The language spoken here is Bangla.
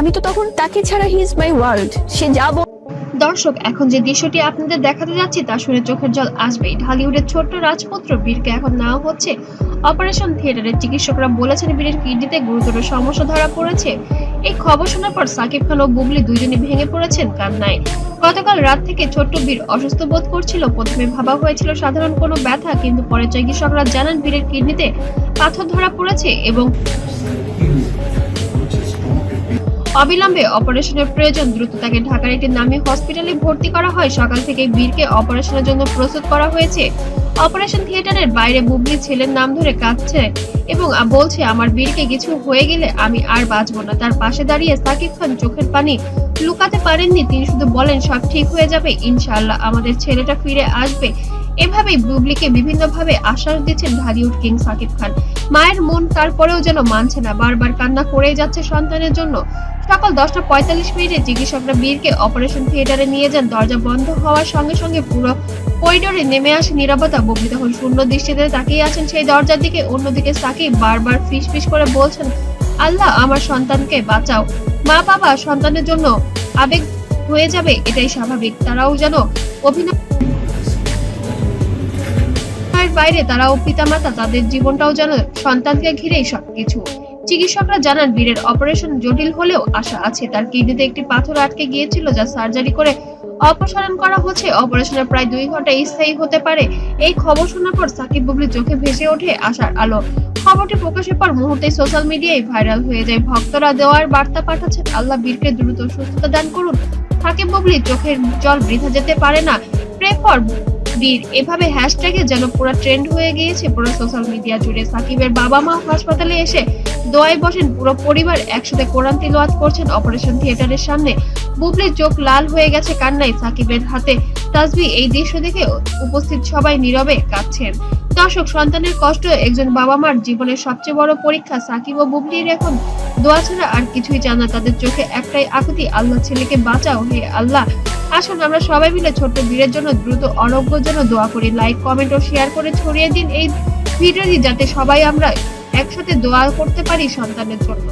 আমি তো তখন তাকে ছাড়া হি ইজ মাই ওয়ার্ল্ড। সে যা দর্শক, এখন যে দৃশ্যটি আপনাদের দেখাতে যাচ্ছি তা শুনে চোখের জল আসবেই। ঢালিউডের ছোট্ট রাজপুত্র বীরকে এখন নেওয়া হচ্ছে অপারেশন থিয়েটারে। চিকিৎসকরা বলেছেন বীরের কিডনিতে গুরুতর সমস্যা ধরা পড়েছে। এই খবর শোনার পর সাকিব খান ও বুবলি দুইজনই ভেঙে পড়েছেন কান্নায়। গতকাল রাত থেকে ছোট্ট বীর অসুস্থ বোধ করছিল। প্রথমে ভাবা হয়েছিল সাধারণ কোনো ব্যথা, কিন্তু পরে চিকিৎসকরা জানান বীরের কিডনিতে পাথর ধরা পড়েছে এবং অবিলম্বে অপারেশনের প্রয়োজন। দ্রুত তাকে ঢাকার একটি নামী হসপিটালে ভর্তি করা হয়। সকাল থেকে বীরকে অপারেশনের জন্য প্রস্তুত করা হয়েছে। অপারেশন থিয়েটারের বাইরে বুবলি ছেলের নাম ধরে কাঁদছে এবং বলছে, আমার বীরকে কিছু হয়ে গেলে আমি আর বাঁচবো না। তার পাশে দাঁড়িয়ে সাকিব খান চোখের পানি লুকাতে পারেননি। তিনি শুধু বলেন, সব ঠিক হয়ে যাবে ইনশাআল্লাহ, আমাদের ছেলেটা ফিরে আসবে। এভাবেই বুবলিকে বিভিন্নভাবে আশ্বাস দিচ্ছেন ঢালিউড কিং সাকিব খান। মায়ের মন তারপরেও যেন মানছে না, বারবার কান্না করেই যাচ্ছে সন্তানের জন্য। সকাল 10:45 চিকিৎসকরা বীরকে অপারেশন থিয়েটারে নিয়ে যান। দরজা বন্ধ হওয়ার সঙ্গে সঙ্গে পুরো করিডোরে নেমে আসে নীরবতা। বুবলি তখন শূন্য দৃষ্টিতে তাকিয়ে আছেন সেই দরজার দিকে। অন্যদিকে সাকিব বারবার ফিস করে বলছেন, আল্লাহ আমার সন্তানকে বাঁচাও। মা বাবা সন্তানের জন্য আবেগ হয়ে যাবে, এটাই স্বাভাবিক। তারাও যেন অভিনয় বাইরে তারাও পিতামাতা, তাদের জীবনটাও যেন সন্তানকে ঘিরেই সবকিছু। চিকিৎসকরা জানান বীরের অপারেশন জটিল হলেও আশা আছে। তার কিডনিতে একটি পাথর আটকে গিয়েছিল, যা সার্জারি করে অপসারণ করা হচ্ছে। অপারেশনের প্রায় 2 ঘন্টা স্থায়ী হতে পারে। এই খবর শোনার পর সাকিব বুবলির চোখে ভেসে ওঠে আশার আলো। খবরটি প্রকাশের পর মুহূর্তেই সোশ্যাল মিডিয়ায় ভাইরাল হয়ে যায়। ভক্তরা দেওয়ার বার্তা পাঠাচ্ছেন, আল্লাহ বীরকে দ্রুত সুস্থতা দান করুন। সাকিব বুবলির চোখের জল বৃথা যেতে পারে না। প্রে ফর বীর, এভাবে হ্যাশট্যাগে যেন পুরো ট্রেন্ড হয়ে গিয়েছে পুরো সোশ্যাল মিডিয়া জুড়ে। সাকিবের বাবা মা হাসপাতালে এসে দোয়ায় বসেন, পুরো পরিবার একসাথে কোরআন তিলাওয়াত করছেন অপারেশন থিয়েটারের সামনে। বুবলির চোখ লাল হয়ে গেছে কান্নায়, সাকিবের হাতে তাসবিহ। এই দৃশ্য দেখে উপস্থিত সবাই নীরবে কাঁদছেন। দর্শক, সন্তানের কষ্ট একজন বাবা মার জীবনের সবচেয়ে বড় পরীক্ষা। সাকিব ও বুবলির এখন দোয়া ছাড়া আর কিছুই চান না। তাদের চোখে একটাই আকুতি, আল্লাহ ছেলেকে বাঁচাও হে আল্লাহ। আসুন আমরা সবাই মিলে ছোট্ট বীরের জন্য দ্রুত আরোগ্যের জন্য দোয়া করি। লাইক, কমেন্ট ও শেয়ার করে ছড়িয়ে দিন এই ভিডিওটি, যাতে সবাই আমরা একসাথে দোয়া করতে পারি সন্তানের জন্য।